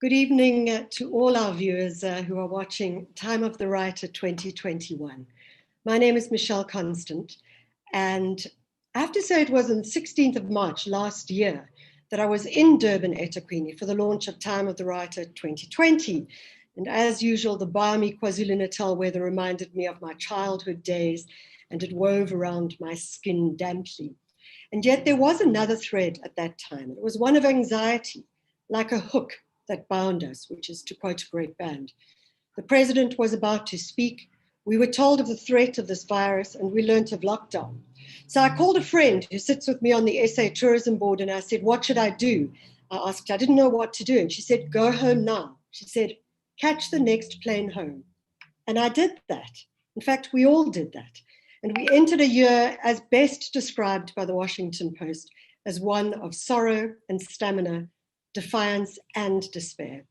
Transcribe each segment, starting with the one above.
Good evening to all our viewers who are watching Time of the Writer 2021. My name is Michelle Constant, and I have to say it was on the 16th of March last year that I was in Durban, eThekwini for the launch of Time of the Writer 2020. And as usual, the balmy KwaZulu-Natal weather reminded me of my childhood days, and it wove around my skin damply. And yet there was another thread at that time. It was one of anxiety, like a hook that bound us, which is to quote a great band. The president was about to speak. We were told of the threat of this virus and we learned of lockdown. So I called a friend who sits with me on the SA tourism board and I said, what should I do? I asked her, I didn't know what to do. And she said, go home now. She said, catch the next plane home. And I did that. In fact, we all did that. And we entered a year as best described by the Washington Post as one of sorrow and stamina, defiance and despair.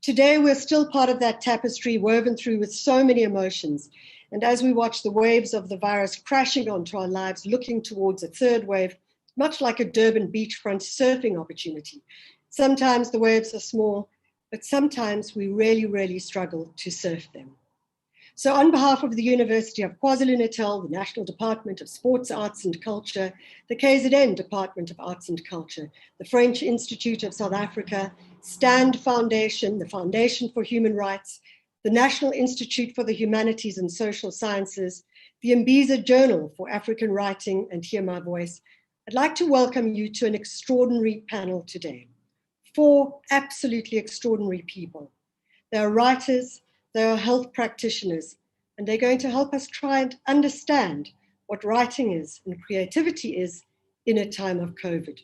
Today, we're still part of that tapestry woven through with so many emotions. And as we watch the waves of the virus crashing onto our lives, looking towards a third wave, much like a Durban beachfront surfing opportunity. Sometimes the waves are small, but sometimes we really, really struggle to surf them. So on behalf of the University of KwaZulu-Natal, the National Department of Sports, Arts and Culture, the KZN Department of Arts and Culture, the French Institute of South Africa, STAND Foundation, the Foundation for Human Rights, the National Institute for the Humanities and Social Sciences, the Mbiza Journal for African Writing and Hear My Voice, I'd like to welcome you to an extraordinary panel today. 4 absolutely extraordinary people. They are writers, they are health practitioners, and they're going to help us try and understand what writing is and creativity is in a time of COVID.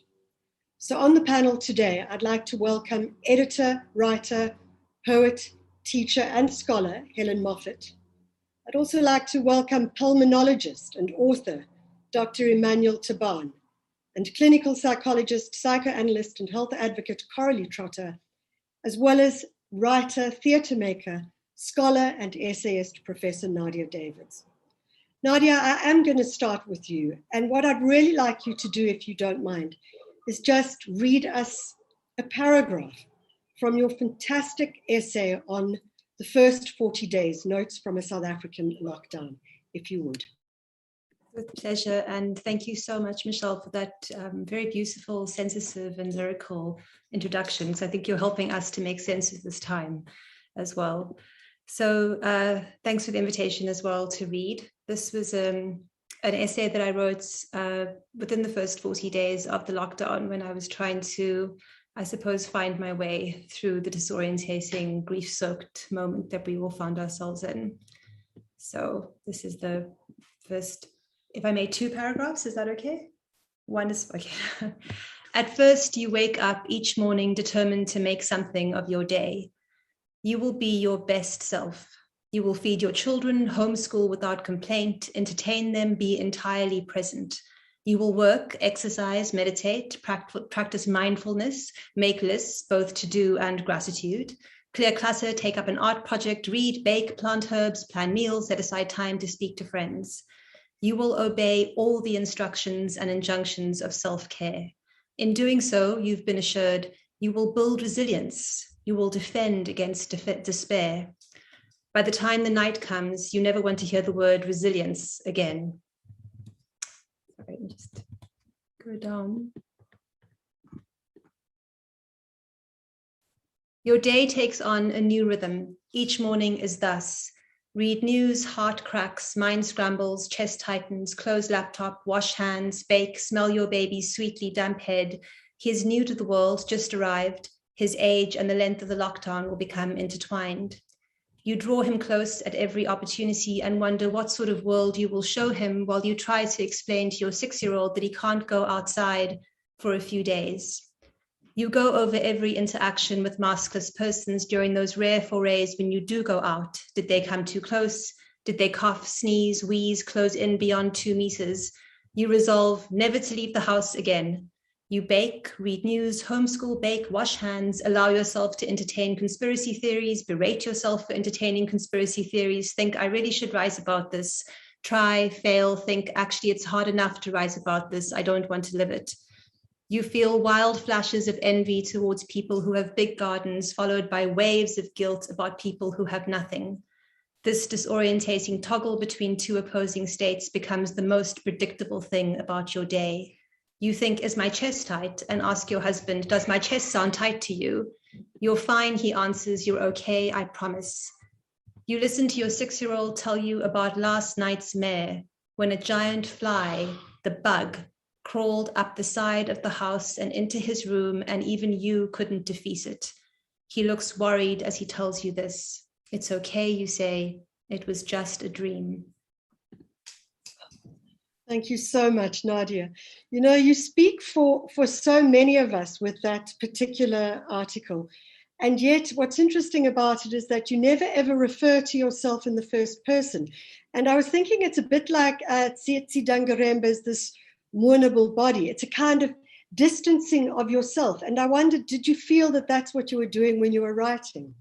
So on the panel today, I'd like to welcome editor, writer, poet, teacher, and scholar, Helen Moffett. I'd also like to welcome pulmonologist and author, Dr. Emmanuel Taban, and clinical psychologist, psychoanalyst, and health advocate, Coralie Trotter, as well as writer, theatre maker, scholar and essayist, Professor Nadia Davids. Nadia, I am going to start with you. And what I'd really like you to do, if you don't mind, is just read us a paragraph from your fantastic essay on the first 40 days, notes from a South African lockdown, if you would. With pleasure, and thank you so much, Michelle, for that very beautiful, sensitive and lyrical introduction. So I think you're helping us to make sense of this time as well. So thanks for the invitation as well to read. This was an essay that I wrote within the first 40 days of the lockdown when I was trying to, I suppose, find my way through the disorientating, grief-soaked moment that we all found ourselves in. So this is the first, if I made 2 paragraphs, is that okay? One is okay. At first, you wake up each morning determined to make something of your day. You will be your best self. You will feed your children, homeschool without complaint, entertain them, be entirely present. You will work, exercise, meditate, practice mindfulness, make lists, both to do and gratitude, clear clutter, take up an art project, read, bake, plant herbs, plan meals, set aside time to speak to friends. You will obey all the instructions and injunctions of self-care. In doing so, you've been assured you will build resilience. You will defend against despair. By the time the night comes, you never want to hear the word resilience again. Sorry, just go down. Your day takes on a new rhythm. Each morning is thus: read news, heart cracks, mind scrambles, chest tightens, close laptop, wash hands, bake, smell your baby's sweetly damp head. He is new to the world, just arrived. His age and the length of the lockdown will become intertwined. You draw him close at every opportunity and wonder what sort of world you will show him while you try to explain to your 6-year-old that he can't go outside for a few days. You go over every interaction with maskless persons during those rare forays when you do go out. Did they come too close? Did they cough, sneeze, wheeze, close in beyond 2 meters? You resolve never to leave the house again. You bake, read news, homeschool, bake, wash hands, allow yourself to entertain conspiracy theories, berate yourself for entertaining conspiracy theories, think I really should write about this, try, fail, think actually it's hard enough to write about this, I don't want to live it. You feel wild flashes of envy towards people who have big gardens, followed by waves of guilt about people who have nothing. This disorientating toggle between two opposing states becomes the most predictable thing about your day. You think, is my chest tight? And ask your husband, does my chest sound tight to you? You're fine, he answers, you're okay, I promise. You listen to your 6-year-old tell you about last night's mare, when a giant fly, the bug, crawled up the side of the house and into his room, and even you couldn't defeat it. He looks worried as he tells you this. It's okay, you say, it was just a dream. Thank you so much, Nadia. You know, you speak for so many of us with that particular article. And yet what's interesting about it is that you never ever refer to yourself in the first person. And I was thinking it's a bit like Tsietsi Dangaremba's this mournable body. It's a kind of distancing of yourself. And I wondered, did you feel that that's what you were doing when you were writing?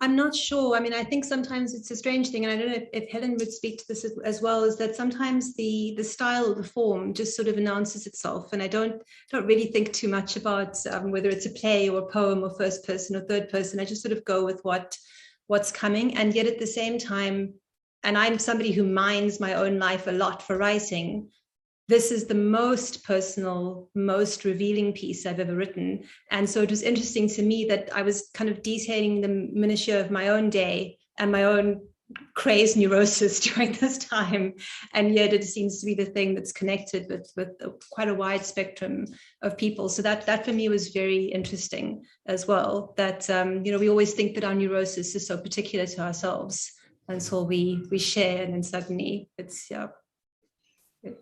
I'm not sure. I mean, I think sometimes it's a strange thing, and I don't know if Helen would speak to this as well, is that sometimes the style, the form just sort of announces itself. And I don't really think too much about whether it's a play or a poem or first person or third person. I just sort of go with what's coming. And yet at the same time, and I'm somebody who minds my own life a lot for writing, this is the most personal, most revealing piece I've ever written. And so it was interesting to me that I was kind of detailing the minutiae of my own day and my own crazed neurosis during this time. And yet it seems to be the thing that's connected with quite a wide spectrum of people. So that for me was very interesting as well, that, we always think that our neurosis is so particular to ourselves until we share, and then suddenly it's, yeah.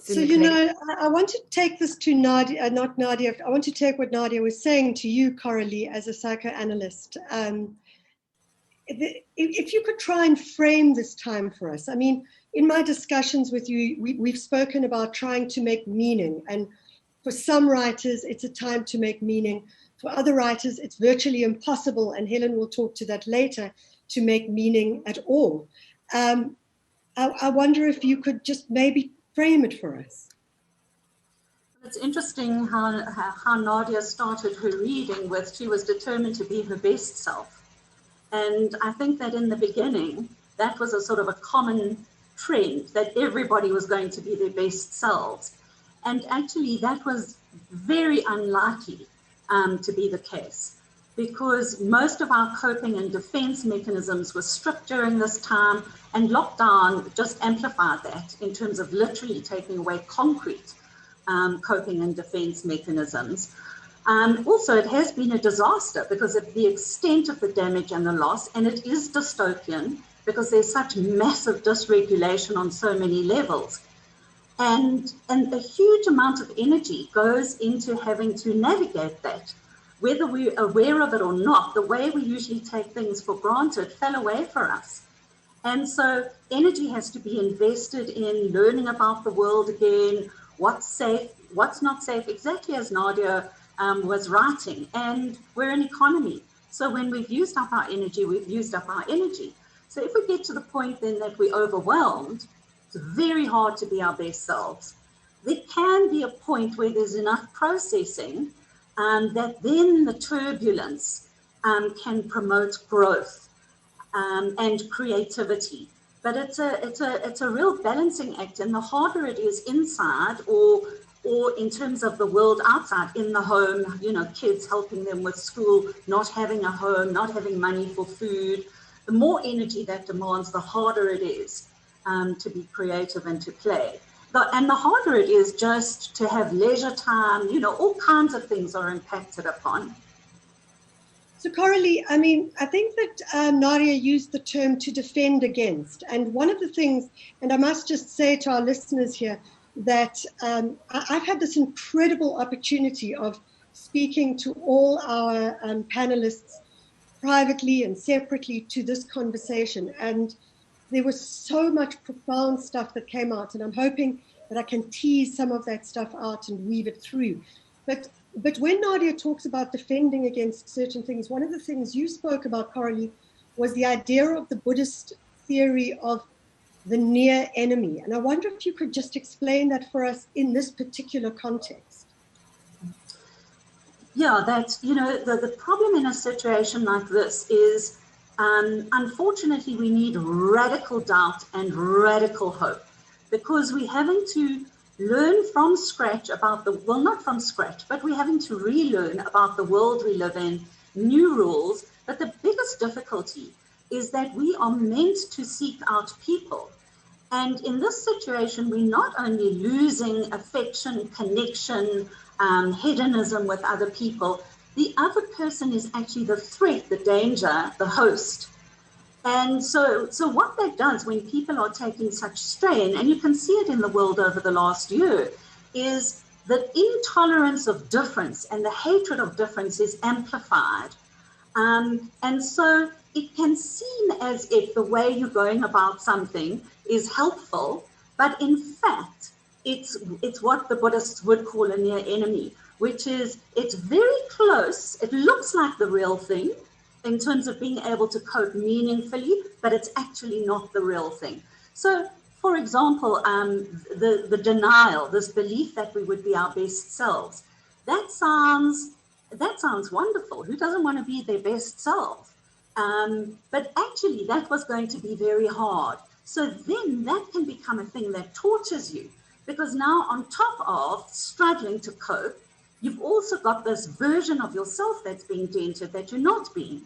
So, I want to take this to Nadia, not Nadia, I want to take what Nadia was saying to you, Coralie, as a psychoanalyst. If you could try and frame this time for us. I mean, in my discussions with you, we've spoken about trying to make meaning. And for some writers, it's a time to make meaning. For other writers, it's virtually impossible, and Helen will talk to that later, to make meaning at all. I wonder if you could just maybe frame it for us. It's interesting how Nadia started her reading with, she was determined to be her best self. And I think that in the beginning, that was a sort of a common trend, that everybody was going to be their best selves. And actually that was very unlikely to be the case, because most of our coping and defense mechanisms were stripped during this time, and lockdown just amplified that in terms of literally taking away concrete coping and defense mechanisms. Also, it has been a disaster because of the extent of the damage and the loss, and it is dystopian because there's such massive dysregulation on so many levels. And a huge amount of energy goes into having to navigate that. Whether we're aware of it or not, the way we usually take things for granted fell away for us. And so energy has to be invested in learning about the world again, what's safe, what's not safe, exactly as Nadia was writing. And we're an economy. So when we've used up our energy, we've used up our energy. So if we get to the point then that we're overwhelmed, it's very hard to be our best selves. There can be a point where there's enough processing that then the turbulence can promote growth and creativity. But it's a real balancing act, and the harder it is inside or in terms of the world outside, in the home, kids helping them with school, not having a home, not having money for food, the more energy that demands, the harder it is to be creative and to play. And the harder it is just to have leisure time, all kinds of things are impacted upon. So Coralie, I mean, I think that Nadia used the term to defend against. And one of the things, and I must just say to our listeners here, that I've had this incredible opportunity of speaking to all our panelists privately and separately to this conversation. And there was so much profound stuff that came out, and I'm hoping that I can tease some of that stuff out and weave it through. But when Nadia talks about defending against certain things, one of the things you spoke about, Coralie, was the idea of the Buddhist theory of the near enemy. And I wonder if you could just explain that for us in this particular context. Yeah, that, you know, the problem in a situation like this is, unfortunately, we need radical doubt and radical hope, because we're having to learn from scratch about the, well, not from scratch, but we're having to relearn about the world we live in, new rules. But the biggest difficulty is that we are meant to seek out people. And in this situation, we're not only losing affection, connection, hedonism with other people, the other person is actually the threat, the danger, the host. And so what that does when people are taking such strain, and you can see it in the world over the last year, is the intolerance of difference and the hatred of difference is amplified. And so it can seem as if the way you're going about something is helpful, but in fact, it's what the Buddhists would call a near enemy, which is it's very close. It looks like the real thing in terms of being able to cope meaningfully, but it's actually not the real thing. So, for example, the denial, this belief that we would be our best selves, that sounds wonderful. Who doesn't want to be their best self? But actually, that was going to be very hard. So then that can become a thing that tortures you, because now on top of struggling to cope, you've also got this version of yourself that's being dented, that you're not being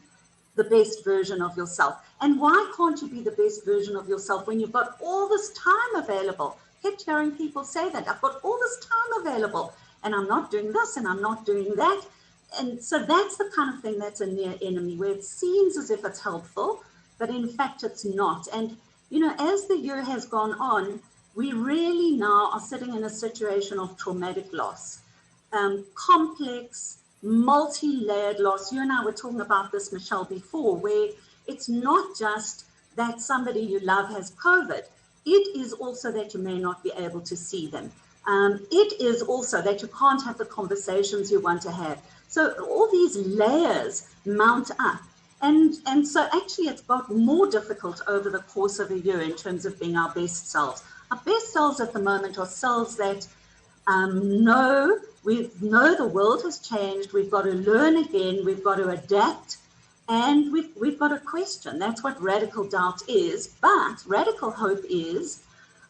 the best version of yourself. And why can't you be the best version of yourself when you've got all this time available? I kept hearing people say that. I've got all this time available, and I'm not doing this, and I'm not doing that. And so that's the kind of thing that's a near enemy, where it seems as if it's helpful, but in fact it's not. And, you know, as the year has gone on, we really now are sitting in a situation of traumatic loss, complex, multi-layered loss. You and I were talking about this, Michelle, before, where it's not just that somebody you love has COVID. It is also that you may not be able to see them. It is also that you can't have the conversations you want to have. So all these layers mount up. And so actually it's got more difficult over the course of a year in terms of being our best selves. Our best selves at the moment are selves that know the world has changed, we've got to learn again, we've got to adapt, and we've got to question. That's what radical doubt is. But radical hope is,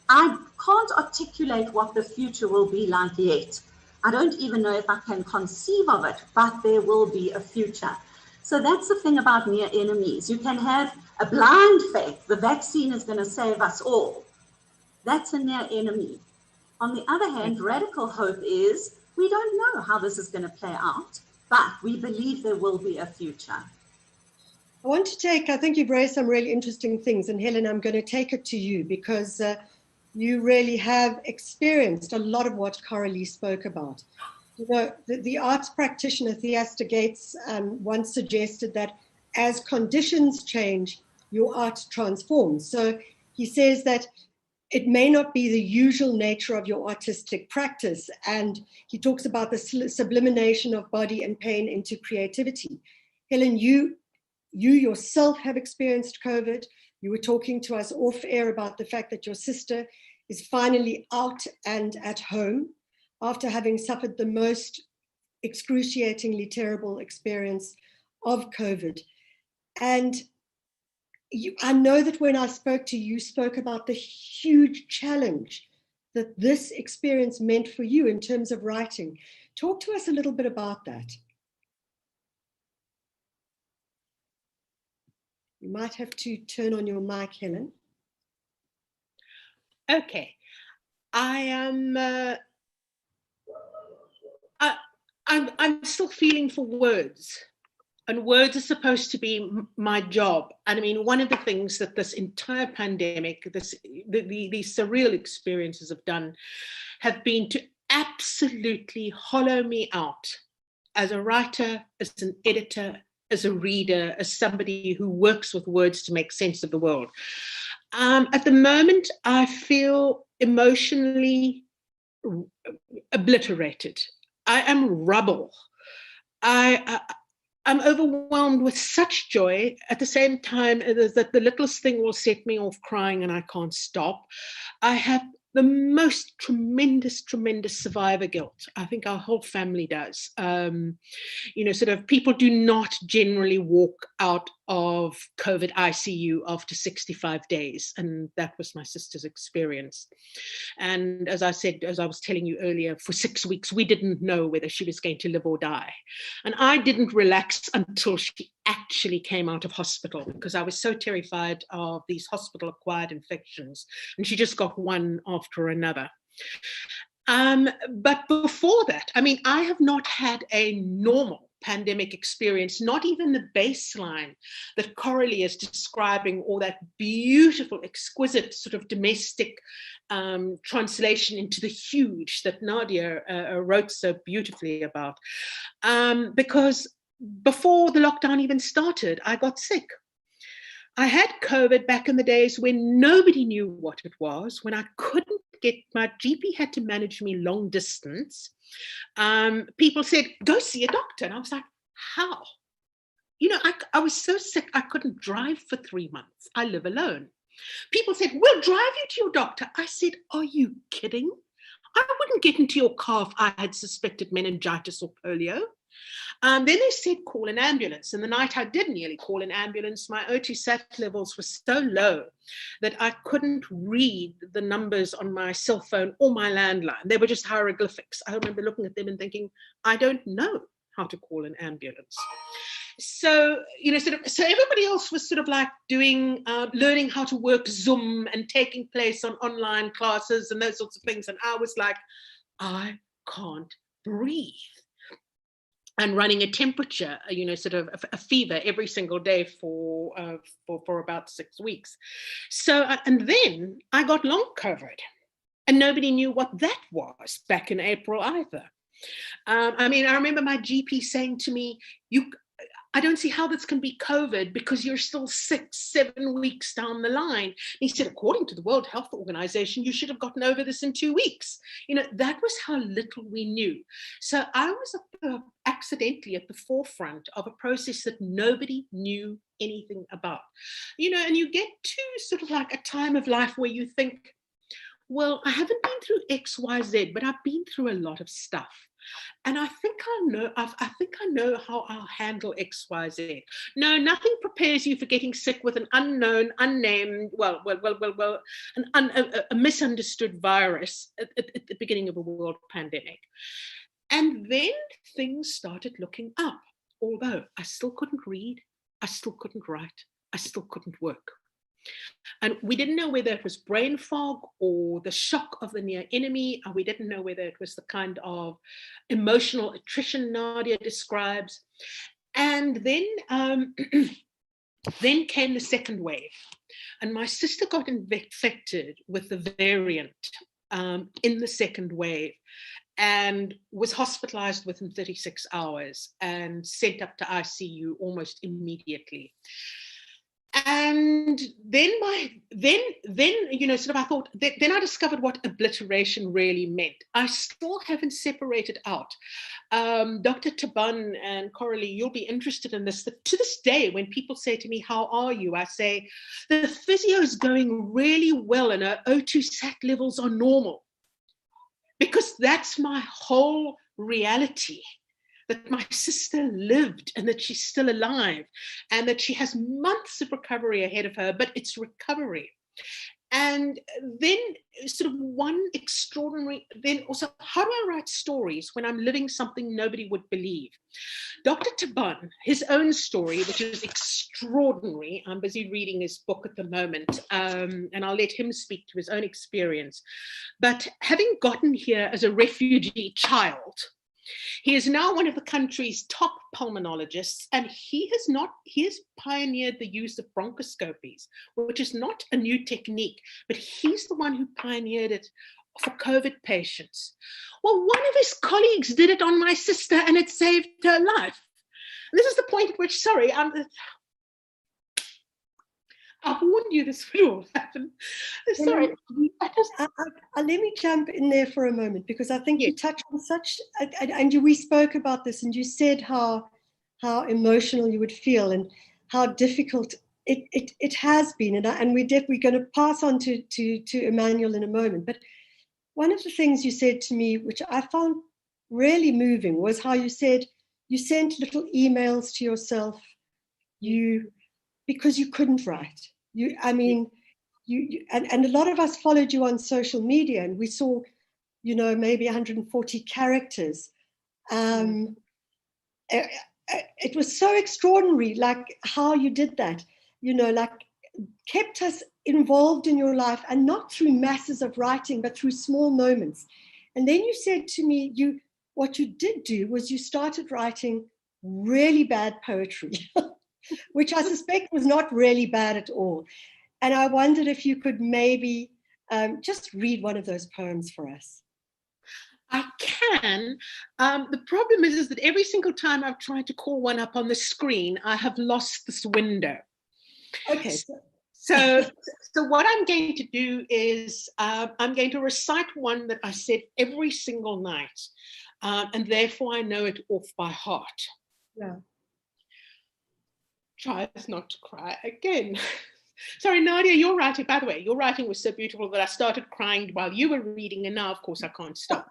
I can't articulate what the future will be like yet. I don't even know if I can conceive of it, but there will be a future. So that's the thing about near enemies. You can have a blind faith, the vaccine is going to save us all. That's a near enemy. On the other hand, radical hope is, we don't know how this is going to play out, but we believe there will be a future. I want to take, I think you've raised some really interesting things, and Helen, I'm going to take it to you, because you really have experienced a lot of what Coralie spoke about. You know, the arts practitioner Theaster Gates once suggested that as conditions change, your art transforms. So he says that it may not be the usual nature of your artistic practice. And he talks about the sublimation of body and pain into creativity. Helen, you yourself have experienced COVID. You were talking to us off air about the fact that your sister is finally out and at home after having suffered the most excruciatingly terrible experience of COVID. And I know that when I spoke to you, you spoke about the huge challenge that this experience meant for you in terms of writing. Talk to us a little bit about that. You might have to turn on your mic, Helen. Okay. I'm still feeling for words, and words are supposed to be my job. And I mean, one of the things that this entire pandemic, these surreal experiences have been to absolutely hollow me out as a writer, as an editor, as a reader, as somebody who works with words to make sense of the world. At the moment, I feel emotionally obliterated. I am rubble. I'm overwhelmed with such joy at the same time that the littlest thing will set me off crying and I can't stop. I have the most tremendous survivor guilt. I think our whole family does. Sort of people do not generally walk out of COVID ICU after 65 days. And that was my sister's experience. And as I said, as I was telling you earlier, for 6 weeks, we didn't know whether she was going to live or die. And I didn't relax until she actually came out of hospital, because I was so terrified of these hospital-acquired infections. And she just got one after another. But before that, I mean, I have not had a normal pandemic experience, not even the baseline that Coralie is describing, or that beautiful, exquisite sort of domestic translation into the huge that Nadia wrote so beautifully about. Because before the lockdown even started, I got sick. I had COVID back in the days when nobody knew what it was, when I couldn't get, my GP had to manage me long distance. People said, go see a doctor. And I was like, how? I was so sick, I couldn't drive for 3 months. I live alone. People said, we'll drive you to your doctor. I said, are you kidding? I wouldn't get into your car if I had suspected meningitis or polio. Then they said, call an ambulance. And the night I did nearly call an ambulance, my O2 sat levels were so low that I couldn't read the numbers on my cell phone or my landline. They were just hieroglyphics. I remember looking at them and thinking, I don't know how to call an ambulance. So, so everybody else was sort of like doing, learning how to work Zoom and taking place on online classes and those sorts of things. And I was like, I can't breathe. And running a temperature, sort of a fever every single day for about 6 weeks. So, and then I got long COVID, and nobody knew what that was back in April either. I remember my GP saying to me, I don't see how this can be COVID because you're still 6-7 weeks down the line. He said, according to the World Health Organization, you should have gotten over this in 2 weeks. That was how little we knew. So I was accidentally at the forefront of a process that nobody knew anything about. And you get to sort of like a time of life where you think, well, I haven't been through X, Y, Z, but I've been through a lot of stuff. And I think I know how I'll handle X, Y, Z. No, nothing prepares you for getting sick with an unknown, unnamed, a misunderstood virus at the beginning of a world pandemic. And then things started looking up, although I still couldn't read, I still couldn't write, I still couldn't work. And we didn't know whether it was brain fog or the shock of the near enemy. And we didn't know whether it was the kind of emotional attrition Nadia describes. And then, then came the second wave. And my sister got infected with the variant in the second wave and was hospitalized within 36 hours and sent up to ICU almost immediately. And then I thought, then I discovered what obliteration really meant. I still haven't separated out. Dr. Taban and Coralie, you'll be interested in this. To this day, when people say to me, how are you? I say, the physio is going really well and her O2 sat levels are normal. Because that's my whole reality. That my sister lived and that she's still alive and that she has months of recovery ahead of her, but it's recovery. And then sort of then also, how do I write stories when I'm living something nobody would believe? Dr. Taban, his own story, which is extraordinary. I'm busy reading his book at the moment, and I'll let him speak to his own experience. But having gotten here as a refugee child, he is now one of the country's top pulmonologists, and he has pioneered the use of bronchoscopies, which is not a new technique, but he's the one who pioneered it for COVID patients. Well, one of his colleagues did it on my sister and it saved her life. And this is the point at which, sorry, I warned you this would all happen. Sorry. Let me jump in there for a moment, because I think you touched on we spoke about this, and you said how emotional you would feel and how difficult it has been. And we're going to pass on to Emmanuel in a moment. But one of the things you said to me, which I found really moving, was how you said you sent little emails to yourself because you couldn't write. And a lot of us followed you on social media, and we saw, maybe 140 characters. It was so extraordinary, like how you did that, kept us involved in your life, and not through masses of writing, but through small moments. And then you said to me, what you did do was you started writing really bad poetry, which I suspect was not really bad at all. And I wondered if you could maybe just read one of those poems for us. I can. The problem is that every single time I've tried to call one up on the screen, I have lost this window. Okay. So what I'm going to do is I'm going to recite one that I said every single night, and therefore I know it off by heart. Yeah. Try not to cry again. Sorry, Nadia, your writing, by the way, your writing was so beautiful that I started crying while you were reading, and now, of course, I can't stop.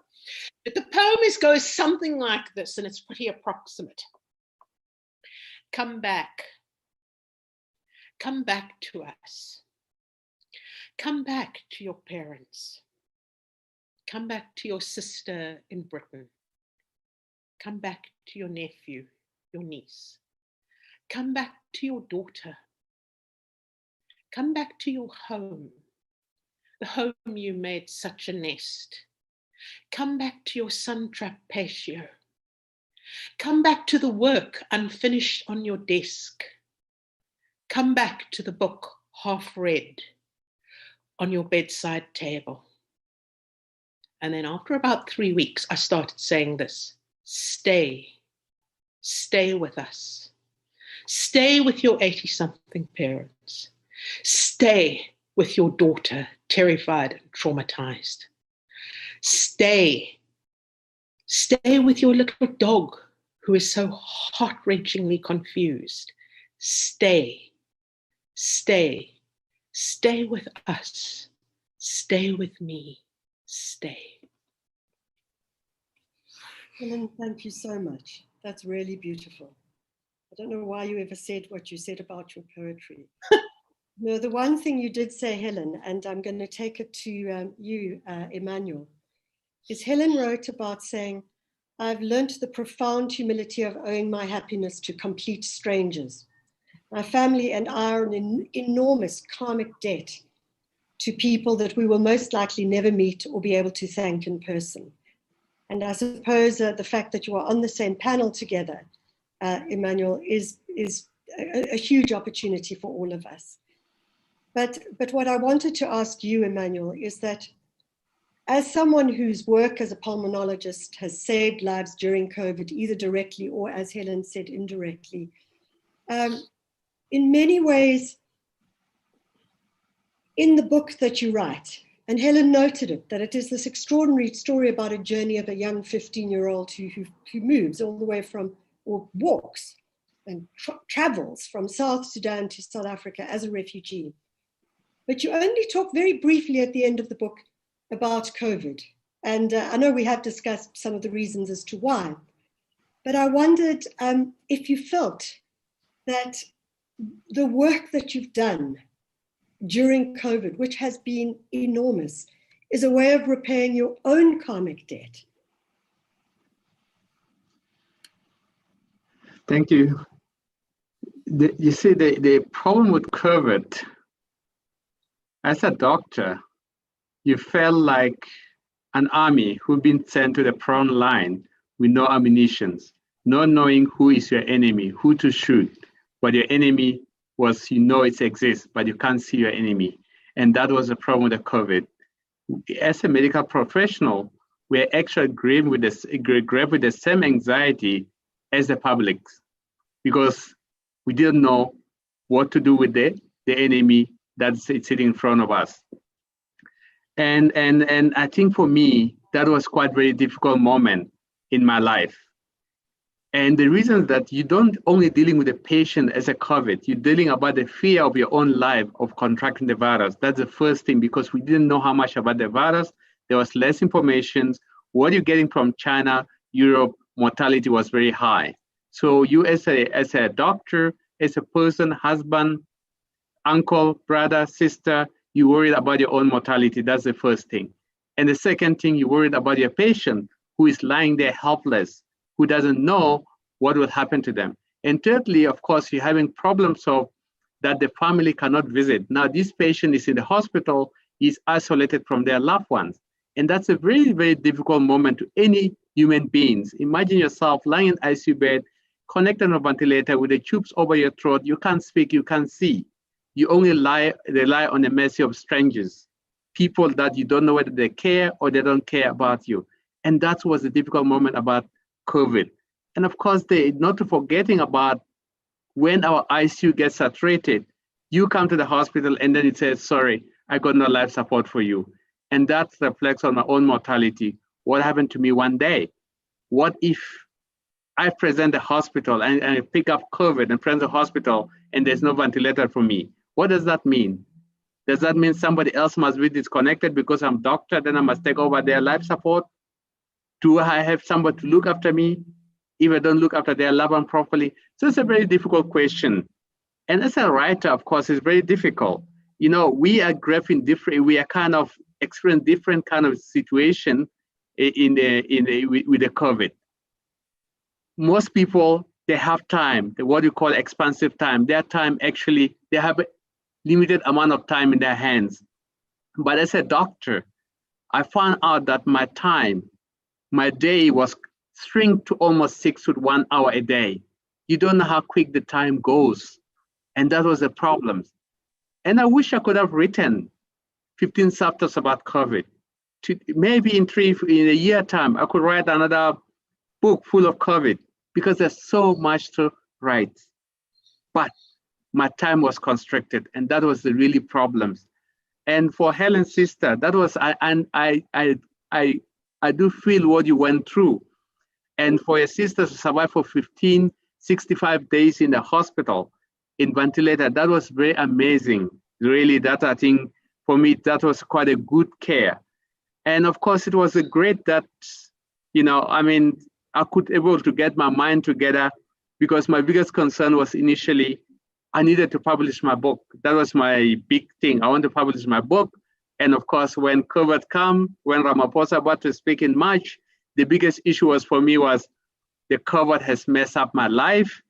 But the poem goes something like this, and it's pretty approximate. Come back. Come back to us. Come back to your parents. Come back to your sister in Britain. Come back to your nephew, your niece. Come back to your daughter. Come back to your home, the home you made such a nest. Come back to your sun-trapped patio. Come back to the work unfinished on your desk. Come back to the book half read on your bedside table. And then after about 3 weeks, I started saying this: stay with us. Stay with your 80-something parents. Stay with your daughter, terrified and traumatized. Stay with your little dog who is so heart-wrenchingly confused. Stay with us. Stay with me. Stay. Helen, thank you so much. That's really beautiful. I don't know why you ever said what you said about your poetry. No, the one thing you did say, Helen, and I'm going to take it to you, Emmanuel, is Helen wrote about saying, I've learnt the profound humility of owing my happiness to complete strangers. My family and I are in an enormous karmic debt to people that we will most likely never meet or be able to thank in person. And I suppose the fact that you are on the same panel together, Emmanuel, is a huge opportunity for all of us. But what I wanted to ask you, Emmanuel, is that as someone whose work as a pulmonologist has saved lives during COVID, either directly or, as Helen said, indirectly, in many ways, in the book that you write, and Helen noted it, that it is this extraordinary story about a journey of a young 15-year-old who moves all the way from, or walks and travels from South Sudan to South Africa as a refugee. But you only talk very briefly at the end of the book about COVID. And I know we have discussed some of the reasons as to why, but I wondered if you felt that the work that you've done during COVID, which has been enormous, is a way of repaying your own karmic debt. Thank you. You see, the problem with COVID, as a doctor, you felt like an army who've been sent to the front line with no ammunition, not knowing who is your enemy, who to shoot. But your enemy was, it exists, but you can't see your enemy. And that was the problem with the COVID. As a medical professional, we're actually grappling with the same anxiety as the public, because we didn't know what to do with the enemy that's sitting in front of us. And I think for me, that was quite a very difficult moment in my life. And the reason that you don't only dealing with the patient as a COVID, you're dealing about the fear of your own life of contracting the virus. That's the first thing, because we didn't know how much about the virus. There was less information. What you're getting from China, Europe, mortality was very high. So you as a doctor, as a person, husband, uncle, brother, sister, you worried about your own mortality. That's the first thing. And the second thing, you worried about your patient who is lying there helpless, who doesn't know what will happen to them. And thirdly, of course, you're having problems of that the family cannot visit. Now, this patient is in the hospital, is isolated from their loved ones. And that's a very, very difficult moment to any human beings. Imagine yourself lying in ICU bed, connected on a ventilator with the tubes over your throat. You can't speak, you can't see. You only rely on the mercy of strangers, people that you don't know whether they care or they don't care about you. And that was the difficult moment about COVID. And of course, not forgetting about when our ICU gets saturated, you come to the hospital and then it says, sorry, I got no life support for you. And that reflects on my own mortality. What happened to me one day? What if I present the hospital and I pick up COVID and present the hospital and there's no ventilator for me? What does that mean? Does that mean somebody else must be disconnected because I'm a doctor, then I must take over their life support? Do I have somebody to look after me if I don't look after their loved one properly? So it's a very difficult question. And as a writer, of course, it's very difficult. You know, we are graphing different, we are kind of experiencing different kind of situation with the COVID. Most people, they have time, what you call expansive time. Their time actually, they have a limited amount of time in their hands. But as a doctor, I found out that my time, my day was shrink to almost 6 to 1 hour a day. You don't know how quick the time goes. And that was a problem. And I wish I could have written 15 chapters about COVID. Maybe in a year time, I could write another book full of COVID because there's so much to write. But my time was constricted, and that was the really problems. And for Helen's sister, that was, I do feel what you went through. And for your sister to survive for 65 days in the hospital, in ventilator, that was very amazing. Really, that I think, for me, that was quite a good care. And of course, it was a great that, you know, I mean, I could able to get my mind together because my biggest concern was initially, I needed to publish my book. That was my big thing. I want to publish my book. And of course, when COVID came, when Ramaphosa about to speak in March, the biggest issue was for me was the COVID has messed up my life.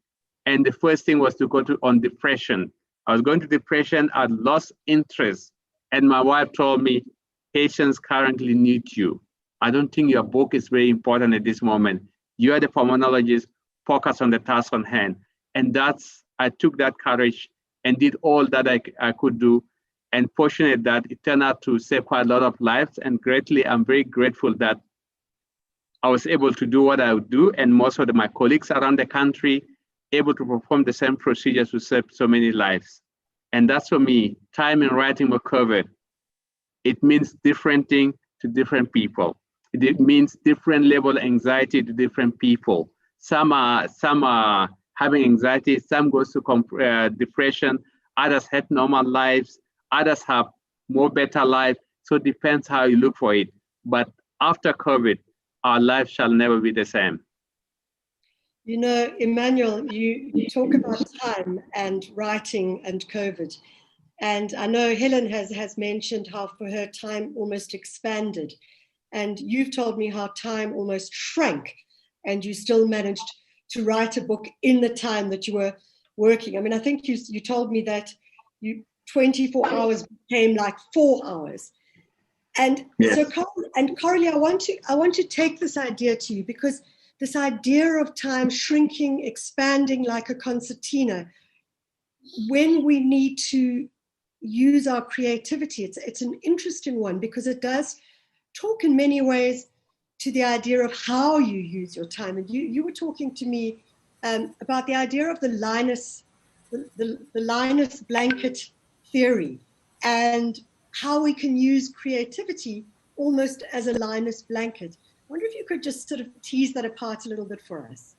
And the first thing was to go on depression. I was going to depression, I lost interest. And my wife told me, patients currently need you. I don't think your book is very important at this moment. You are the pulmonologist, focus on the task on hand. And I took that courage and did all that I could do. And fortunate that it turned out to save quite a lot of lives. And greatly, I'm very grateful that I was able to do what I would do. And most of my colleagues around the country able to perform the same procedures to save so many lives. And that's for me, time in writing with COVID. It means different thing to different people. It means different level of anxiety to different people. Some are having anxiety, some goes to depression, others have normal lives, others have more better life. So it depends how you look for it. But after COVID, our life shall never be the same. You know, Emmanuel, you talk about time and writing and COVID. And I know Helen has mentioned how for her time almost expanded. And you've told me how time almost shrank and you still managed to write a book in the time that you were working. I mean, I think you told me that 24 hours became like 4 hours. And yes. So, Coralie, I want to take this idea to you because this idea of time shrinking, expanding like a concertina, when we need to use our creativity, it's an interesting one because it does talk in many ways to the idea of how you use your time. And you were talking to me about the idea of the Linus blanket theory and how we can use creativity almost as a Linus blanket. I wonder if you could just sort of tease that apart a little bit for us.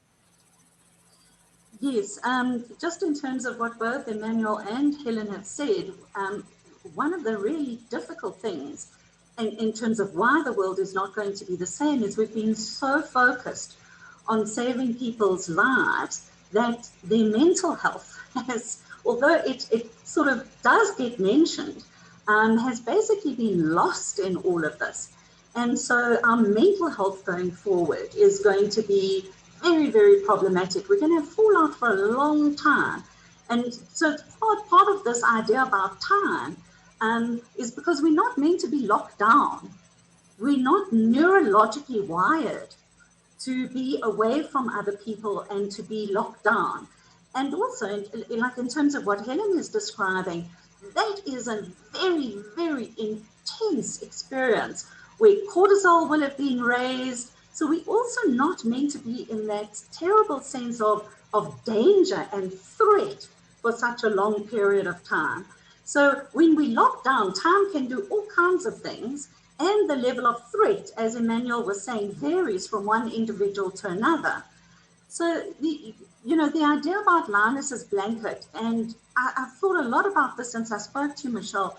Yes, just in terms of what both Emmanuel and Helen have said, one of the really difficult things in terms of why the world is not going to be the same is we've been so focused on saving people's lives that their mental health has, although it sort of does get mentioned, has basically been lost in all of this. And so our mental health going forward is going to be very, very problematic. We're going to have fallout for a long time. And so part of this idea about time is because we're not meant to be locked down. We're not neurologically wired to be away from other people and to be locked down. And also, like in terms of what Helen is describing, that is a very, very intense experience where cortisol will have been raised. So we're also not meant to be in that terrible sense of danger and threat for such a long period of time. So when we lock down, time can do all kinds of things, and the level of threat, as Emmanuel was saying, varies from one individual to another. So the idea about Linus's blanket, and I've thought a lot about this since I spoke to you, Michelle.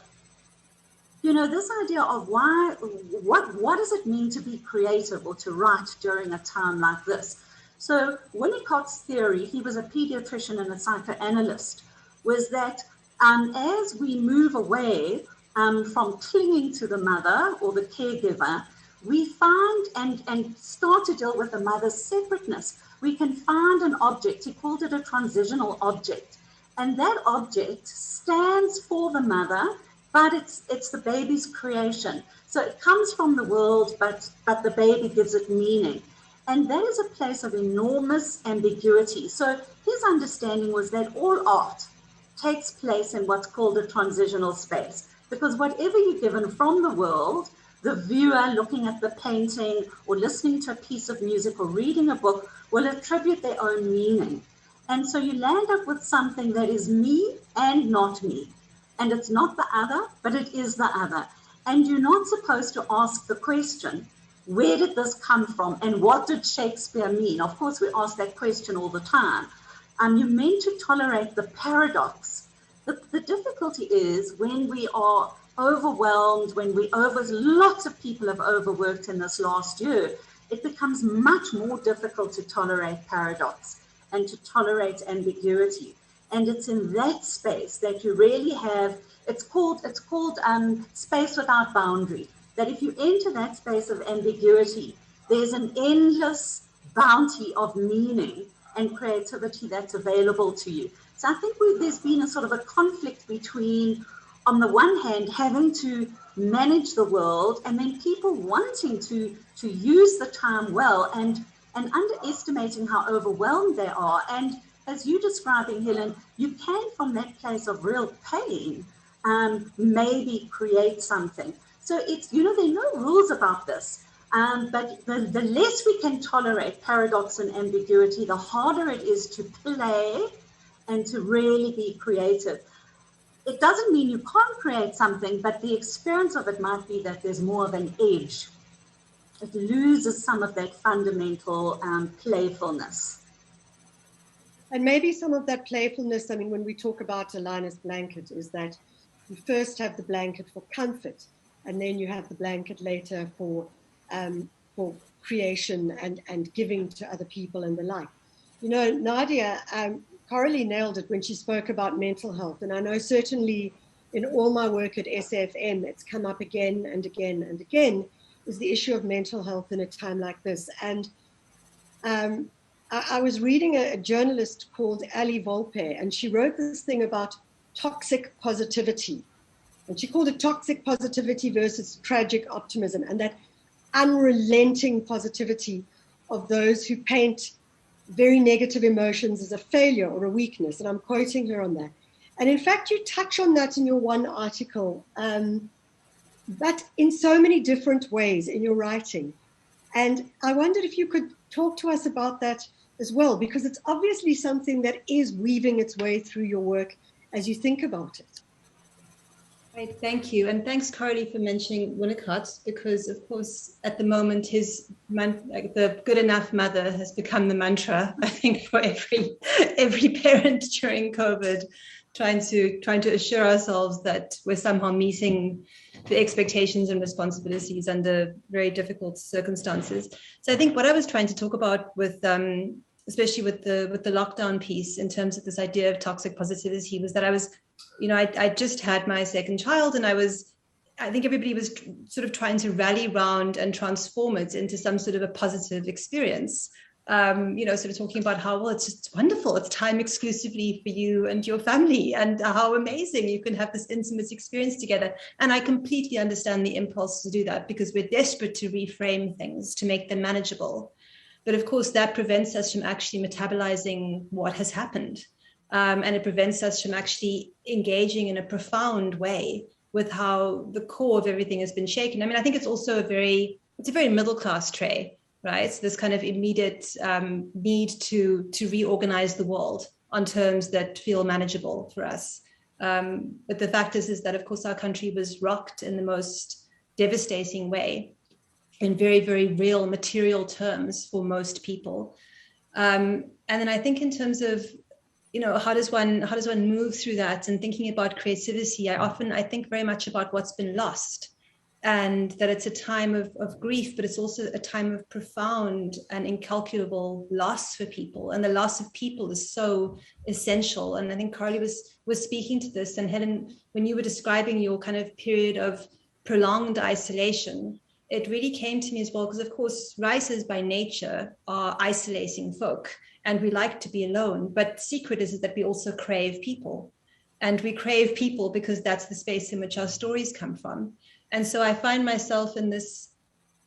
This idea of what does it mean to be creative or to write during a time like this? So Winnicott's theory, he was a pediatrician and a psychoanalyst, was that as we move away from clinging to the mother or the caregiver, we find and start to deal with the mother's separateness. We can find an object, he called it a transitional object, and that object stands for the mother, but it's the baby's creation. So it comes from the world, but the baby gives it meaning. And that is a place of enormous ambiguity. So his understanding was that all art takes place in what's called a transitional space, because whatever you're given from the world, the viewer looking at the painting or listening to a piece of music or reading a book will attribute their own meaning. And so you land up with something that is me and not me. And it's not the other, but it is the other. And you're not supposed to ask the question, where did this come from? And what did Shakespeare mean? Of course, we ask that question all the time. You're meant to tolerate the paradox. The difficulty is when we are overwhelmed, when lots of people have overworked in this last year, it becomes much more difficult to tolerate paradox and to tolerate ambiguity. And it's in that space that you really have, it's called space without boundary, that if you enter that space of ambiguity, there's an endless bounty of meaning and creativity that's available to you. So I think there's been a sort of a conflict between, on the one hand, having to manage the world, and then people wanting to use the time well and underestimating how overwhelmed they are. And as you're describing, Helen, you can, from that place of real pain, maybe create something. So it's, there are no rules about this. But the less we can tolerate paradox and ambiguity, the harder it is to play and to really be creative. It doesn't mean you can't create something, but the experience of it might be that there's more of an edge. It loses some of that fundamental playfulness. And maybe some of that playfulness, I mean, when we talk about a Linus blanket, is that you first have the blanket for comfort, and then you have the blanket later for creation and giving to other people and the like. Nadia, Coralie nailed it when she spoke about mental health. And I know certainly in all my work at SFM, it's come up again and again and again, is the issue of mental health in a time like this. And I was reading a journalist called Ali Volpe, and she wrote this thing about toxic positivity. And she called it toxic positivity versus tragic optimism, and that unrelenting positivity of those who paint very negative emotions as a failure or a weakness. And I'm quoting her on that. And in fact, you touch on that in your one article, but in so many different ways in your writing. And I wondered if you could talk to us about that as well, because it's obviously something that is weaving its way through your work as you think about it. Great, thank you. And thanks, Coralie, for mentioning Winnicott, because of course, at the moment, the good enough mother has become the mantra, I think, for every parent during COVID. trying to assure ourselves that we're somehow meeting the expectations and responsibilities under very difficult circumstances. So I think what I was trying to talk about with especially with the lockdown piece in terms of this idea of toxic positivity was that I was, I just had my second child, and I think everybody was sort of trying to rally around and transform it into some sort of a positive experience. Sort of talking about how, well, it's just wonderful. It's time exclusively for you and your family, and how amazing you can have this intimate experience together. And I completely understand the impulse to do that, because we're desperate to reframe things, to make them manageable. But of course, that prevents us from actually metabolizing what has happened. And it prevents us from actually engaging in a profound way with how the core of everything has been shaken. I mean, I think it's also a very middle-class trait, right? So this kind of immediate need to reorganize the world on terms that feel manageable for us. But the fact is that, of course, our country was rocked in the most devastating way, in very, very real material terms for most people. And then I think in terms of, how does one move through that? And thinking about creativity, I think very much about what's been lost, and that it's a time of grief, but it's also a time of profound and incalculable loss for people. And the loss of people is so essential. And I think Coralie was speaking to this, and Helen, when you were describing your kind of period of prolonged isolation, it really came to me as well, because of course, writers by nature are isolating folk, and we like to be alone. But the secret is that we also crave people. And we crave people because that's the space in which our stories come from. And so I find myself in this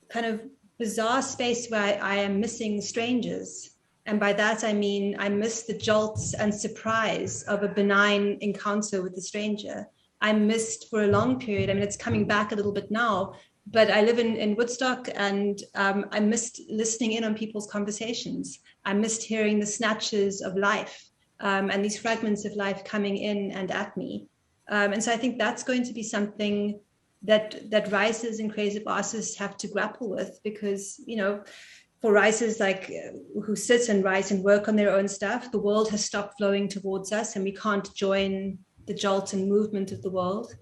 kind of bizarre space where I am missing strangers. And by that, I mean, I miss the jolts and surprise of a benign encounter with a stranger. I missed for a long period. I mean, it's coming back a little bit now, but I live in Woodstock, and I missed listening in on people's conversations. I missed hearing the snatches of life and these fragments of life coming in and at me. And so I think that's going to be something that writers and creative artists have to grapple with, because, for writers like who sit and write and work on their own stuff, the world has stopped flowing towards us, and we can't join the jolt and movement of the world.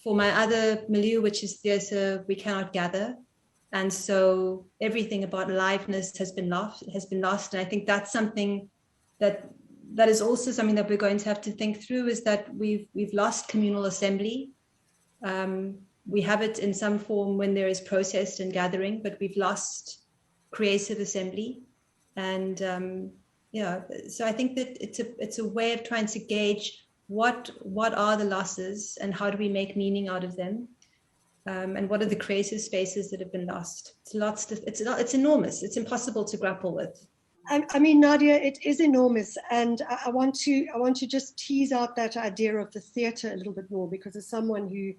For my other milieu, which is theatre, we cannot gather. And so everything about aliveness has been lost. And I think that's something that is also something that we're going to have to think through, is that we've lost communal assembly. We have it in some form when there is protest and gathering, but we've lost creative assembly. And so I think that it's a way of trying to gauge what are the losses, and how do we make meaning out of them, and what are the creative spaces that have been lost. It's enormous. It's impossible to grapple with. I mean, Nadia, it is enormous, and I want to just tease out that idea of the theatre a little bit more, because as someone who,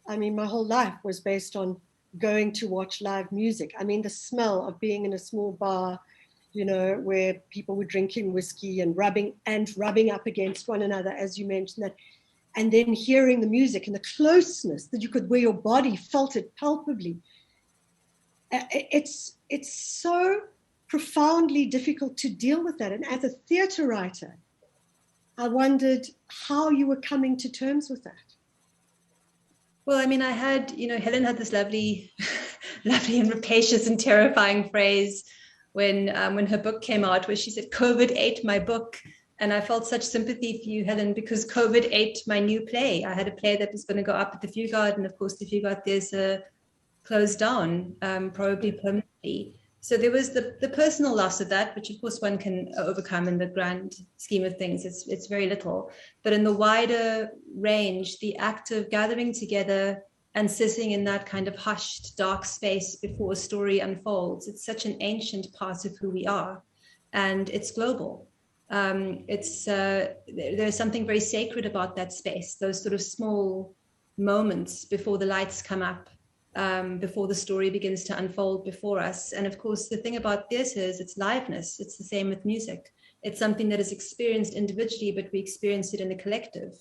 I mean, my whole life was based on going to watch live music. I mean, the smell of being in a small bar, where people were drinking whiskey and rubbing up against one another, as you mentioned that, and then hearing the music and the closeness that you could, where your body felt it palpably. It's so profoundly difficult to deal with that. And as a theatre writer, I wondered how you were coming to terms with that. Well, I mean, I had, Helen had this lovely and rapacious and terrifying phrase when her book came out, where she said, "COVID ate my book." And I felt such sympathy for you, Helen, because COVID ate my new play. I had a play that was going to go up at the Fugard, and of course the Fugard there's closed down, probably permanently. So there was the personal loss of that, which of course one can overcome in the grand scheme of things. It's very little. But in the wider range, the act of gathering together and sitting in that kind of hushed, dark space before a story unfolds, it's such an ancient part of who we are, and it's global. There's something very sacred about that space, those sort of small moments before the lights come up, before the story begins to unfold before us. And of course, the thing about theatre is its liveness. It's the same with music. It's something that is experienced individually, but we experience it in a collective.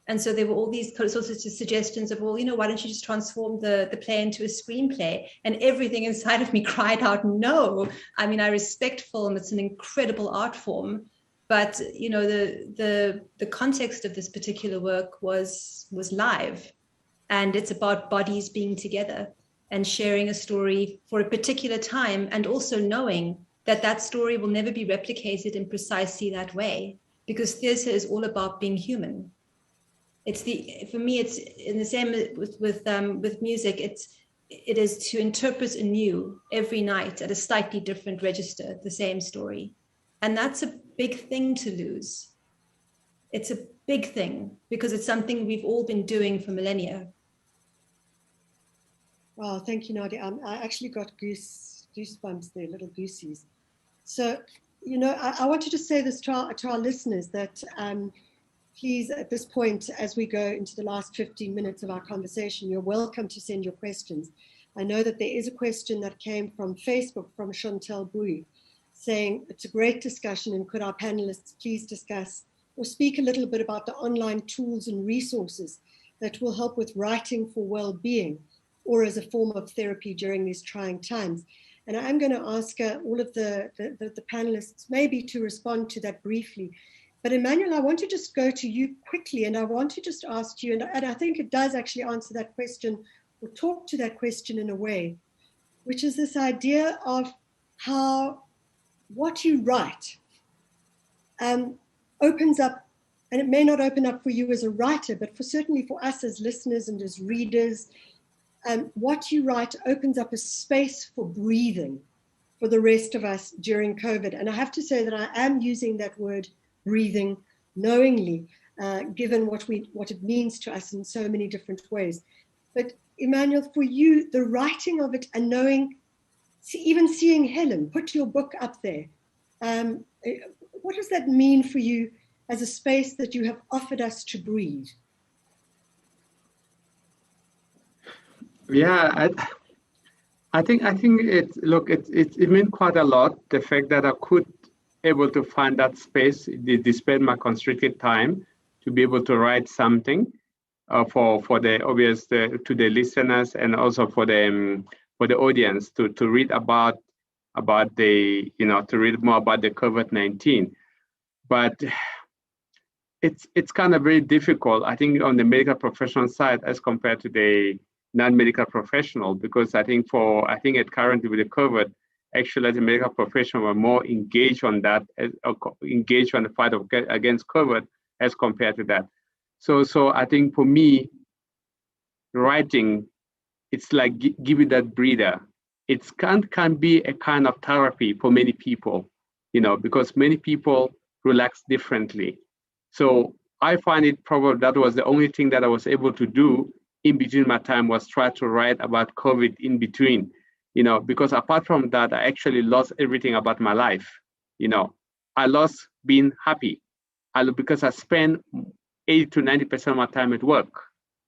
And so there were all these sorts of suggestions of, well, why don't you just transform the play into a screenplay? And everything inside of me cried out, no. I mean, I respect film. It's an incredible art form. But you know, the context of this particular work was live, and it's about bodies being together and sharing a story for a particular time, and also knowing that that story will never be replicated in precisely that way, because theatre is all about being human. For me, it's in the same with music. It is to interpret anew every night at a slightly different register the same story, and that's a big thing to lose. It's a big thing because it's something we've all been doing for millennia. Wow, thank you, Nadia. I actually got goosebumps there, little goosies. So, you know, I want to just say this to our listeners that please, at this point, as we go into the last 15 minutes of our conversation, you're welcome to send your questions. I know that there is a question that came from Facebook from Chantal Bouy saying, it's a great discussion, and could our panelists please discuss or speak a little bit about the online tools and resources that will help with writing for well-being or as a form of therapy during these trying times. And I'm going to ask all of the panelists maybe to respond to that briefly. But Emmanuel, I want to just go to you quickly, and I want to just ask you, and I think it does actually answer that question or talk to that question in a way, which is this idea of how what you write opens up, and it may not open up for you as a writer, but certainly for us as listeners and as readers, what you write opens up a space for breathing for the rest of us during COVID. And I have to say that I am using that word breathing knowingly, given what it means to us in so many different ways. But Emmanuel, for you, the writing of it and knowing, even seeing Helen, put your book up there, what does that mean for you as a space that you have offered us to breathe? Yeah, I think it meant quite a lot, the fact that I could able to find that space despite my constricted time to be able to write something for the obvious to the listeners, and also for the audience to read about the, you know, to read more about the COVID-19. But it's kind of very difficult, I think, on the medical professional side as compared to the non-medical professional, because I think currently with the COVID, actually the medical professional were more engaged on that, engaged on the fight against COVID as compared to that. So I think for me, writing, it's like give you that breather. It can be a kind of therapy for many people, you know, because many people relax differently. So I find it probably that was the only thing that I was able to do in between my time, was try to write about COVID in between, you know, because apart from that, I actually lost everything about my life. You know, I lost being happy because I spend 80 to 90% of my time at work.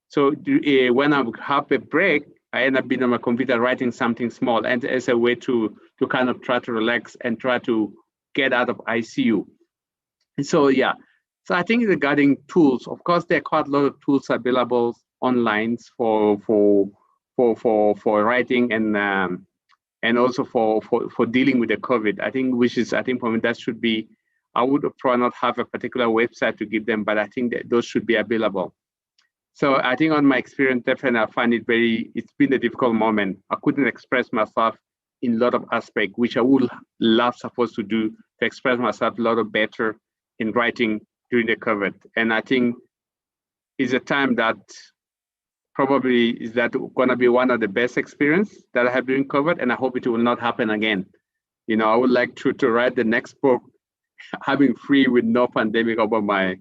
So when I have a break, I end up being on my computer writing something small, and as a way to kind of try to relax and try to get out of ICU. And so, yeah. So I think regarding tools, of course, there are quite a lot of tools available online for writing and also for dealing with the COVID. I think for me that should be. I would probably not have a particular website to give them, but I think that those should be available. So I think on my experience, definitely I find it's been a difficult moment. I couldn't express myself in a lot of aspects, which I would love supposed to do, to express myself a lot better in writing during the COVID. And I think it's a time that probably is that going to be one of the best experience that I have during COVID, and I hope it will not happen again. You know, I would like to write the next book having free with no pandemic over my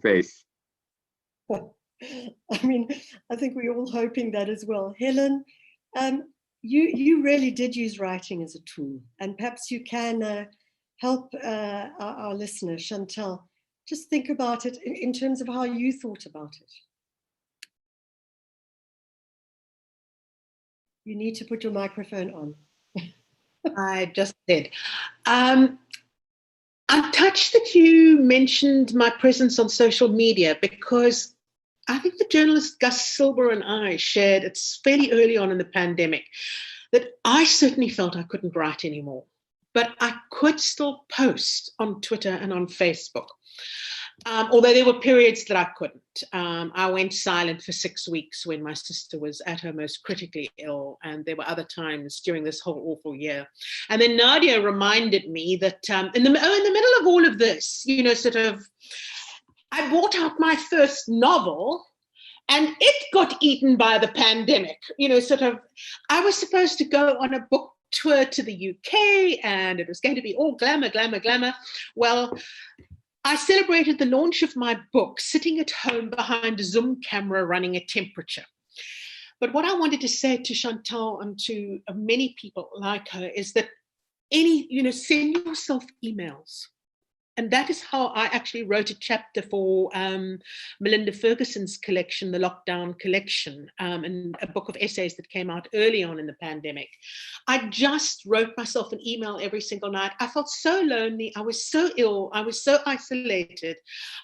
face. I mean, I think we're all hoping that as well. Helen, you really did use writing as a tool, and perhaps you can help our listener, Chantal, just think about it in terms of how you thought about it. You need to put your microphone on. I just did. I'm touched that you mentioned my presence on social media, because I think the journalist Gus Silber and I shared, it's fairly early on in the pandemic, that I certainly felt I couldn't write anymore. but I could still post on Twitter and on Facebook. Although there were periods that I couldn't. I went silent for 6 weeks when my sister was at her most critically ill, and there were other times during this whole awful year. And then Nadia reminded me that in the middle of all of this, you know, sort of, I brought out my first novel, and it got eaten by the pandemic. You know, sort of, I was supposed to go on a book tour to the UK, and it was going to be all glamour, glamour, glamour. Well, I celebrated the launch of my book sitting at home behind a Zoom camera running a temperature. But what I wanted to say to Chantal and to many people like her is that send yourself emails. And that is how I actually wrote a chapter for Melinda Ferguson's collection, the Lockdown Collection, and a book of essays that came out early on in the pandemic. I just wrote myself an email every single night. I felt so lonely. I was so ill. I was so isolated.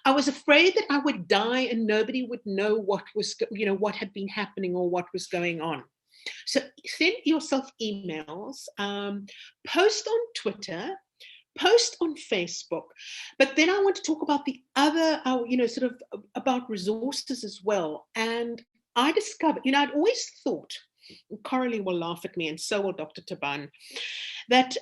I was afraid that I would die and nobody would know what had been happening or what was going on. So send yourself emails, post on Twitter, post on Facebook, but then I want to talk about the other, sort of about resources as well. And I discovered, I'd always thought, and Coralie will laugh at me, and so will Dr. Taban, that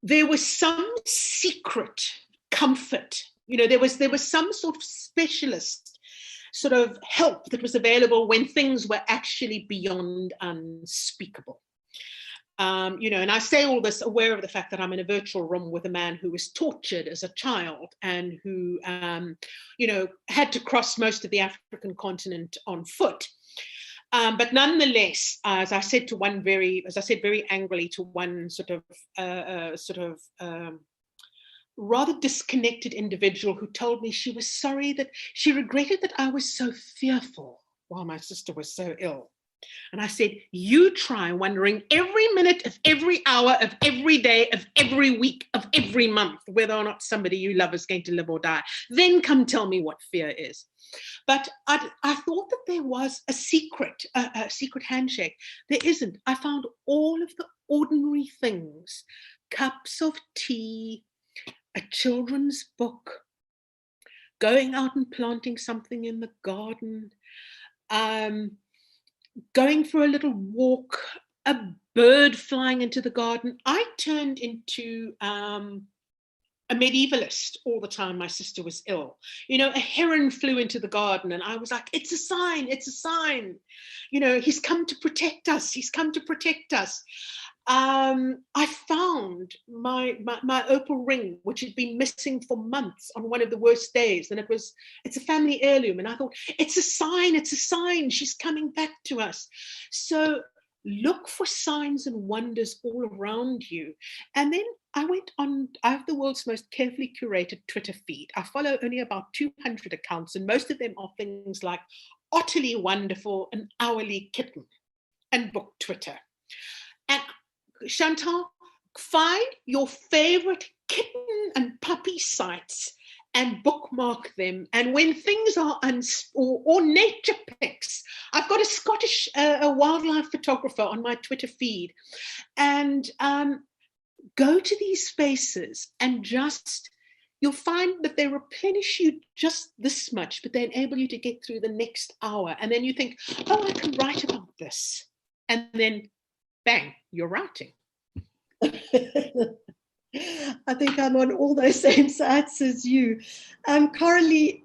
there was some secret comfort. There was some sort of specialist sort of help that was available when things were actually beyond unspeakable. And I say all this aware of the fact that I'm in a virtual room with a man who was tortured as a child and who, had to cross most of the African continent on foot. But nonetheless, as I said very angrily to one rather disconnected individual who told me she was sorry, that she regretted that I was so fearful while my sister was so ill. And I said, you try wondering every minute of every hour of every day of every week of every month whether or not somebody you love is going to live or die. Then come tell me what fear is. But I thought that there was a secret handshake. There isn't. I found all of the ordinary things: cups of tea, a children's book, going out and planting something in the garden, going for a little walk, a bird flying into the garden. I turned into a medievalist all the time my sister was ill. A heron flew into the garden and I was like, it's a sign, it's a sign. He's come to protect us, he's come to protect us. I found my opal ring, which had been missing for months on one of the worst days. And it's a family heirloom. And I thought, it's a sign, she's coming back to us. So look for signs and wonders all around you. And then I have the world's most carefully curated Twitter feed. I follow only about 200 accounts, and most of them are things like utterly wonderful, an hourly kitten, and book Twitter. And Chantal, find your favorite kitten and puppy sites and bookmark them. And when things are or nature pics, I've got a Scottish wildlife photographer on my Twitter feed, and go to these spaces and you'll find that they replenish you just this much, but they enable you to get through the next hour. And then you think, oh, I can write about this. And then bang, you're writing. I think I'm on all those same sites as you. Coralie,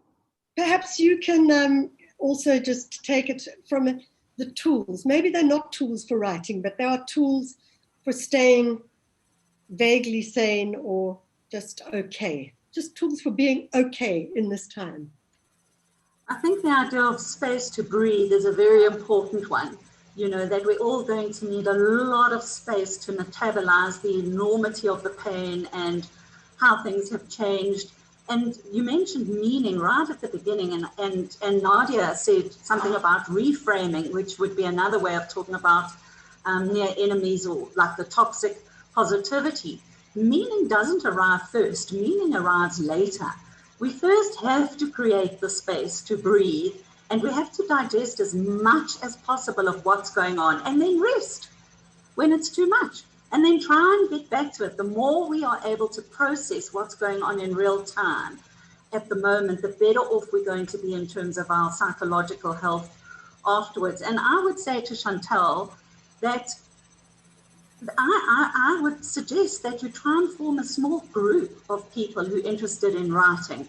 perhaps you can also just take it from the tools. Maybe they're not tools for writing, but they are tools for staying vaguely sane or just okay. Just tools for being okay in this time. I think the idea of space to breathe is a very important one. That we're all going to need a lot of space to metabolize the enormity of the pain and how things have changed. And you mentioned meaning right at the beginning, and Nadia said something about reframing, which would be another way of talking about near enemies or like the toxic positivity. Meaning doesn't arrive first, meaning arrives later. We first have to create the space to breathe, and we have to digest as much as possible of what's going on and then rest when it's too much. and then try and get back to it. The more we are able to process what's going on in real time at the moment, the better off we're going to be in terms of our psychological health afterwards. And I would say to Chantal that I would suggest that you try and form a small group of people who are interested in writing,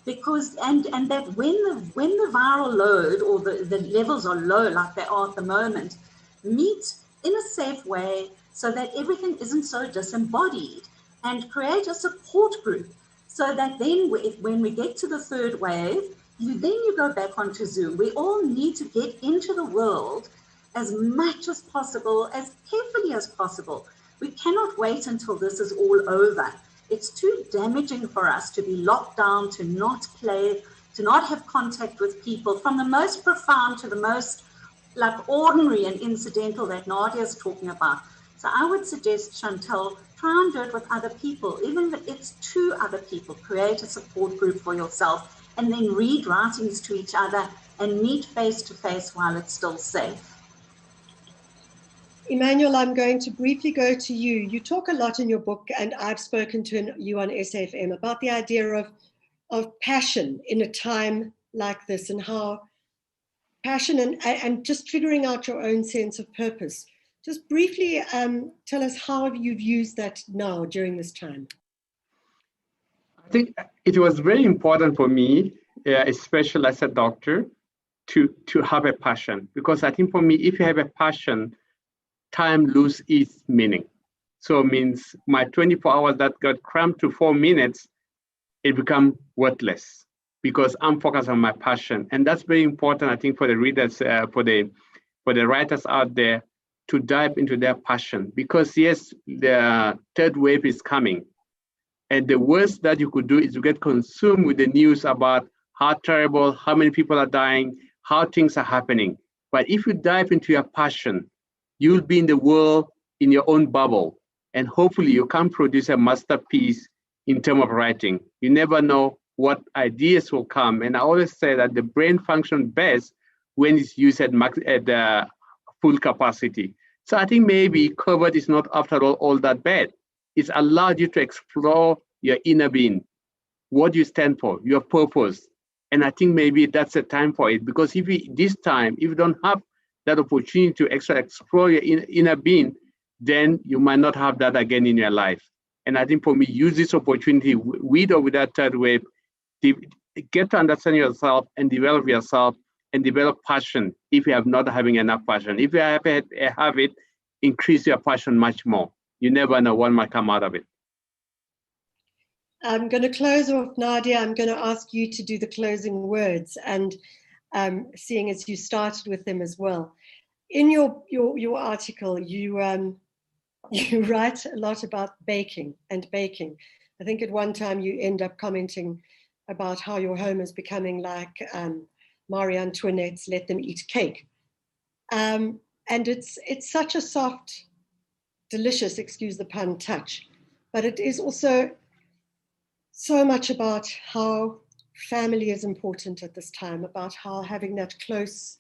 because and that when the viral load or the levels are low like they are at the moment, meet in a safe way so that everything isn't so disembodied, and create a support group so that then when we get to the third wave, you go back onto Zoom. We all need to get into the world as much as possible, as carefully as possible. We cannot wait until this is all over. It's too damaging for us to be locked down, to not play, to not have contact with people, from the most profound to the most like ordinary and incidental that Nadia is talking about. So I would suggest, Chantal, try and do it with other people, even if it's 2 other people. Create a support group for yourself, and then read writings to each other and meet face to face while it's still safe. Emmanuel, I'm going to briefly go to you. You talk a lot in your book, and I've spoken to you on SAFM about the idea of passion in a time like this, and how passion and just figuring out your own sense of purpose. Just briefly tell us how you've used that now during this time. I think it was very important for me, especially as a doctor, to have a passion, because I think for me, if you have a passion, time loses its meaning. So it means my 24 hours that got cramped to 4 minutes, it becomes worthless because I'm focused on my passion. And that's very important, I think, for the readers, for the writers out there, to dive into their passion. Because yes, the third wave is coming. And the worst that you could do is to get consumed with the news about how terrible, how many people are dying, how things are happening. But if you dive into your passion, you'll be in the world in your own bubble, and hopefully you can produce a masterpiece in terms of writing. You never know what ideas will come. And I always say that the brain functions best when it's used at full capacity. So I think maybe COVID is not, after all that bad. It's allowed you to explore your inner being, what you stand for, your purpose. And I think maybe that's the time for it, because if you don't have that opportunity to explore your inner being, then you might not have that again in your life. And I think for me, use this opportunity with or without third wave, get to understand yourself and develop yourself and develop passion if you have not having enough passion. If you have it, increase your passion much more. You never know what might come out of it. I'm going to close off, Nadia. I'm going to ask you to do the closing words, and seeing as you started with them as well. In your article, you write a lot about baking and baking. I think at one time you end up commenting about how your home is becoming like Marie Antoinette's Let Them Eat Cake. And it's such a soft, delicious, excuse the pun, touch, but it is also so much about how family is important at this time, about how having that close,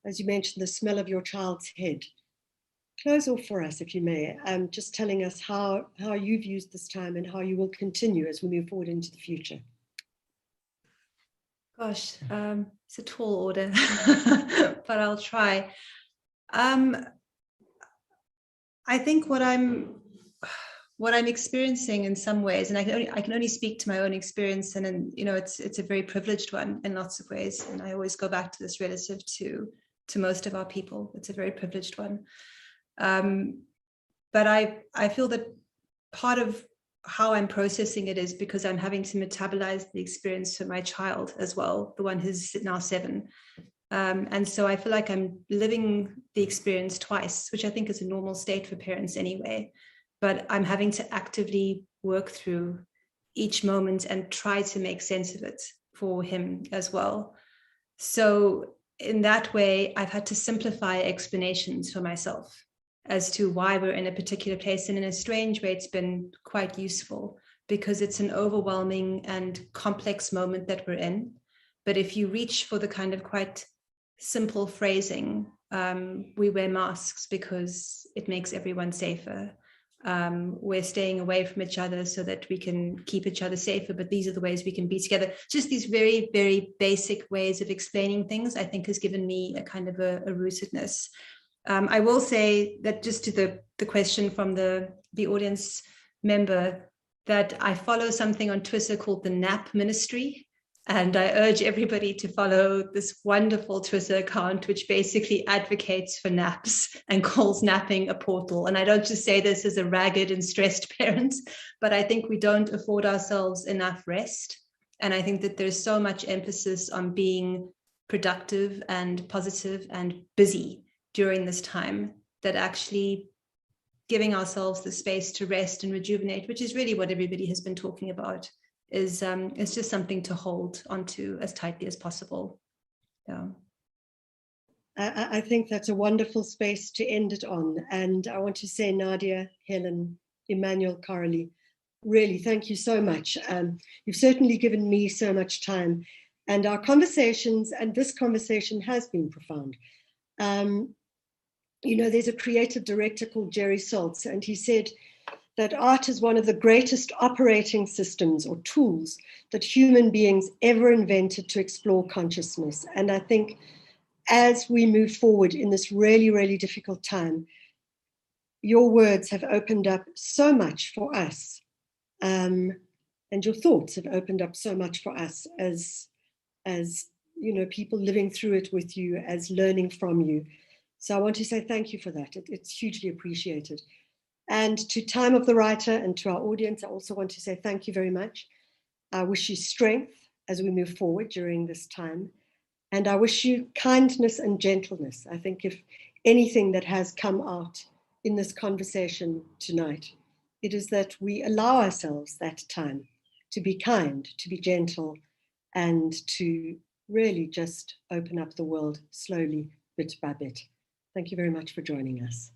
as you mentioned, the smell of your child's head. Close off for us, if you may, just telling us how you've used this time and how you will continue as we move forward into the future. Gosh, it's a tall order, but I'll try. I think what I'm experiencing in some ways, and I can only speak to my own experience, and it's a very privileged one in lots of ways, and I always go back to this relative to most of our people. It's a very privileged one, but I feel that part of how I'm processing it is because I'm having to metabolize the experience for my child as well, the one who's now 7. And so I feel like I'm living the experience twice, which I think is a normal state for parents anyway. But I'm having to actively work through each moment and try to make sense of it for him as well. So in that way, I've had to simplify explanations for myself as to why we're in a particular place. And in a strange way, it's been quite useful because it's an overwhelming and complex moment that we're in. But if you reach for the kind of quite simple phrasing, we wear masks because it makes everyone safer. we're staying away from each other so that we can keep each other safer, but these are the ways we can be together. Just these very, very basic ways of explaining things, I think, has given me a kind of a rootedness. I will say that, just to the question from the audience member, that I follow something on Twitter called the Nap Ministry. And I urge everybody to follow this wonderful Twitter account, which basically advocates for naps and calls napping a portal. And I don't just say this as a ragged and stressed parent, but I think we don't afford ourselves enough rest. And I think that there's so much emphasis on being productive and positive and busy during this time, that actually giving ourselves the space to rest and rejuvenate, which is really what everybody has been talking about, is just something to hold onto as tightly as possible. Yeah. I think that's a wonderful space to end it on. And I want to say, Nadia, Helen, Emmanuel, Coralie, really, thank you so much. You've certainly given me so much time, and our conversations, and this conversation has been profound. You know, there's a creative director called Jerry Saltz, and he said that art is one of the greatest operating systems or tools that human beings ever invented to explore consciousness. And I think as we move forward in this really, really difficult time, your words have opened up so much for us, and your thoughts have opened up so much for us as you know, people living through it with you, as learning from you. So I want to say thank you for that. It's hugely appreciated. And to Time of the Writer and to our audience, I also want to say thank you very much. I wish you strength as we move forward during this time. And I wish you kindness and gentleness. I think if anything that has come out in this conversation tonight, it is that we allow ourselves that time to be kind, to be gentle, and to really just open up the world slowly, bit by bit. Thank you very much for joining us.